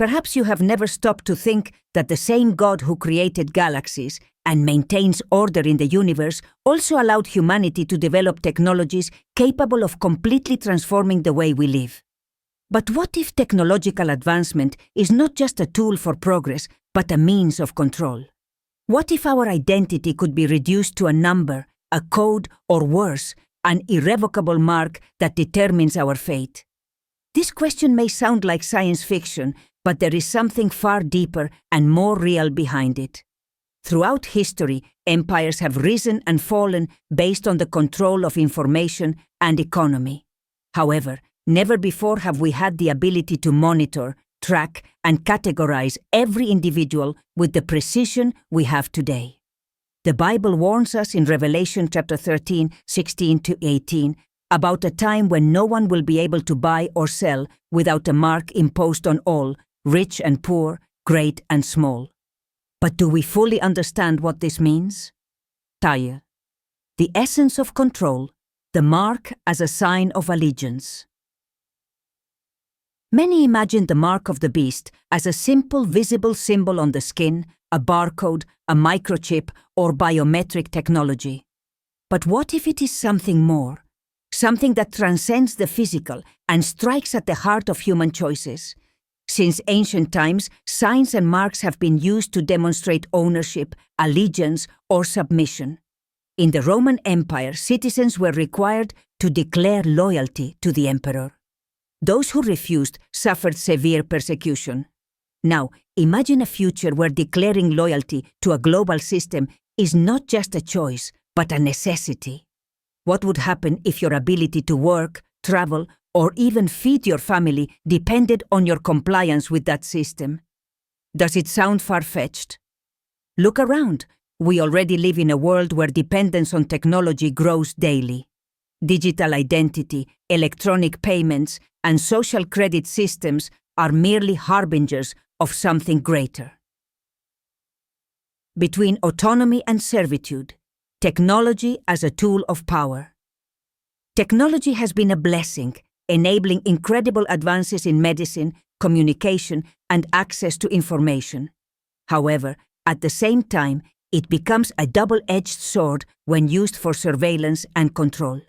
Perhaps you have never stopped to think that the same God who created galaxies and maintains order in the universe also allowed humanity to develop technologies capable of completely transforming the way we live. But what if technological advancement is not just a tool for progress, but a means of control? What if our identity could be reduced to a number, a code, or worse, an irrevocable mark that determines our fate? This question may sound like science fiction, but there is something far deeper and more real behind it. Throughout history, empires have risen and fallen based on the control of information and economy. However, never before have we had the ability to monitor, track, and categorize every individual with the precision we have today. The Bible warns us in Revelation chapter 13, 16-18, about a time when no one will be able to buy or sell without a mark imposed on all, rich and poor, great and small. But do we fully understand what this means? Tire. The essence of control, the mark as a sign of allegiance. Many imagine the mark of the beast as a simple visible symbol on the skin, a barcode, a microchip, or biometric technology. But what if it is something more? Something that transcends the physical and strikes at the heart of human choices. Since ancient times, signs and marks have been used to demonstrate ownership, allegiance, or submission. In the Roman Empire, citizens were required to declare loyalty to the emperor. Those who refused suffered severe persecution. Now, imagine a future where declaring loyalty to a global system is not just a choice, but a necessity. What would happen if your ability to work, travel, or even feed your family depended on your compliance with that system? Does it sound far-fetched? Look around. We already live in a world where dependence on technology grows daily. Digital identity, electronic payments, and social credit systems are merely harbingers of something greater. Between autonomy and servitude, technology as a tool of power. Technology has been a blessing, enabling incredible advances in medicine, communication, and access to information. However, at the same time, it becomes a double-edged sword when used for surveillance and control.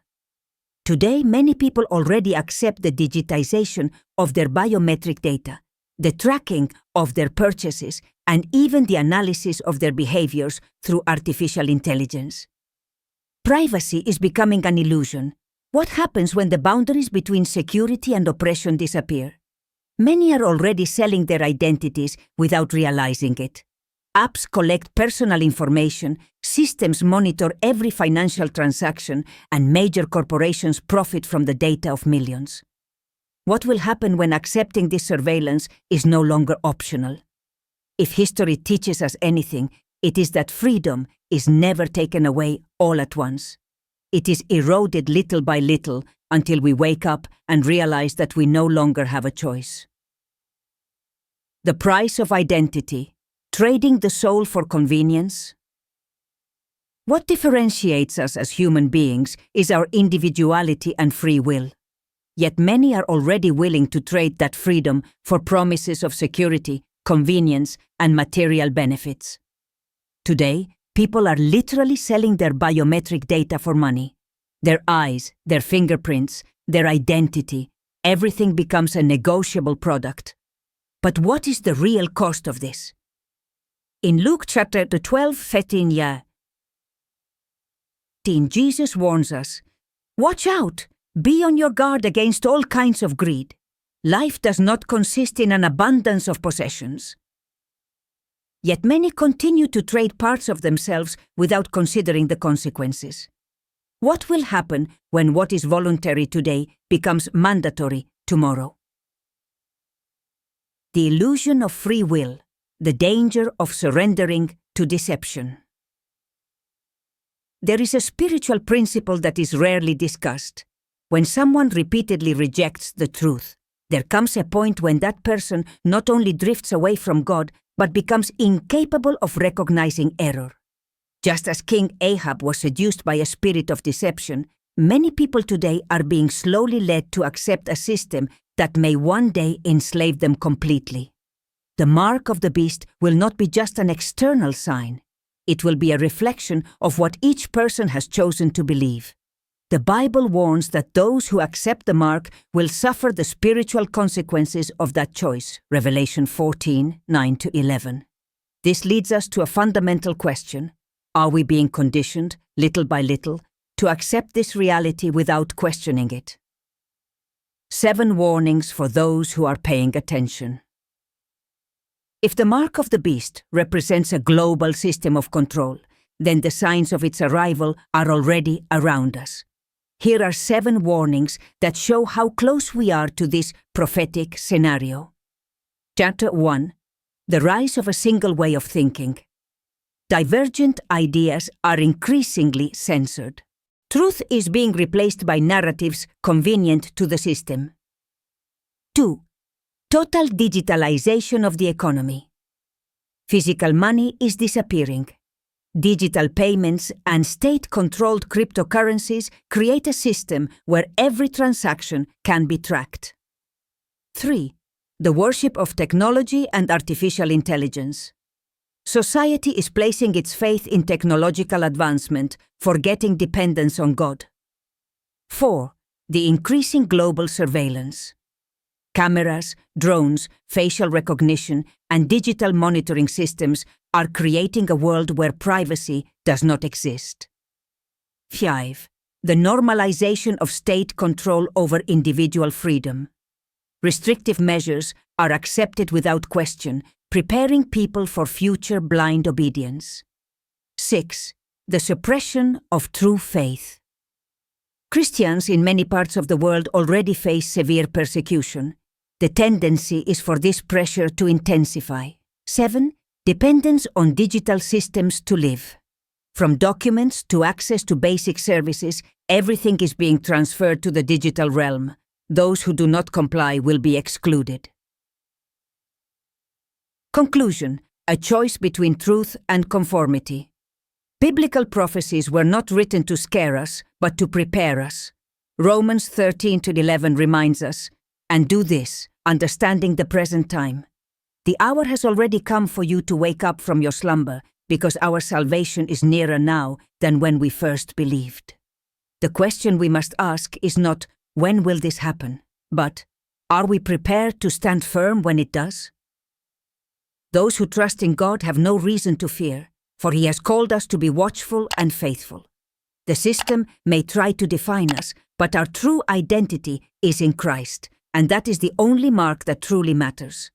Today, many people already accept the digitization of their biometric data, the tracking of their purchases, and even the analysis of their behaviors through artificial intelligence. Privacy is becoming an illusion. What happens when the boundaries between security and oppression disappear? Many are already selling their identities without realizing it. Apps collect personal information, systems monitor every financial transaction, and major corporations profit from the data of millions. What will happen when accepting this surveillance is no longer optional? If history teaches us anything, it is that freedom is never taken away all at once. It is eroded little by little until we wake up and realize that we no longer have a choice. The price of identity. Trading the soul for convenience? What differentiates us as human beings is our individuality and free will. Yet many are already willing to trade that freedom for promises of security, convenience, and material benefits. Today, people are literally selling their biometric data for money. Their eyes, their fingerprints, their identity, everything becomes a negotiable product. But what is the real cost of this? In Luke chapter 12, 13, Jesus warns us, "Watch out! Be on your guard against all kinds of greed. Life does not consist in an abundance of possessions." Yet many continue to trade parts of themselves without considering the consequences. What will happen when what is voluntary today becomes mandatory tomorrow? The illusion of free will. The danger of surrendering to deception. There is a spiritual principle that is rarely discussed. When someone repeatedly rejects the truth, there comes a point when that person not only drifts away from God, but becomes incapable of recognizing error. Just as King Ahab was seduced by a spirit of deception, many people today are being slowly led to accept a system that may one day enslave them completely. the mark of the beast will not be just an external sign. It will be a reflection of what each person has chosen to believe. The Bible warns that those who accept the mark will suffer the spiritual consequences of that choice. Revelation 14, 9-11. This leads us to a fundamental question. Are we being conditioned, little by little, to accept this reality without questioning it? 7 warnings for those who are paying attention. If the mark of the beast represents a global system of control, then the signs of its arrival are already around us. Here are 7 warnings that show how close we are to this prophetic scenario. Chapter 1. The rise of a single way of thinking. Divergent ideas are increasingly censored. Truth is being replaced by narratives convenient to the system. 2. Total digitalization of the economy. Physical money is disappearing. Digital payments and state-controlled cryptocurrencies create a system where every transaction can be tracked. 3. The worship of technology and artificial intelligence. Society is placing its faith in technological advancement, forgetting dependence on God. 4. The increasing global surveillance. Cameras, drones, facial recognition, and digital monitoring systems are creating a world where privacy does not exist. 5. The normalization of state control over individual freedom. Restrictive measures are accepted without question, preparing people for future blind obedience. 6. The suppression of true faith. Christians in many parts of the world already face severe persecution. The tendency is for this pressure to intensify. 7. Dependence on digital systems to live. From documents to access to basic services, everything is being transferred to the digital realm. Those who do not comply will be excluded. Conclusion: a choice between truth and conformity. Biblical prophecies were not written to scare us, but to prepare us. Romans 13-11 reminds us, "And do this, understanding the present time. The hour has already come for you to wake up from your slumber, because our salvation is nearer now than when we first believed." The question we must ask is not, when will this happen? But, are we prepared to stand firm when it does? Those who trust in God have no reason to fear, for He has called us to be watchful and faithful. The system may try to define us, but our true identity is in Christ, and that is the only mark that truly matters.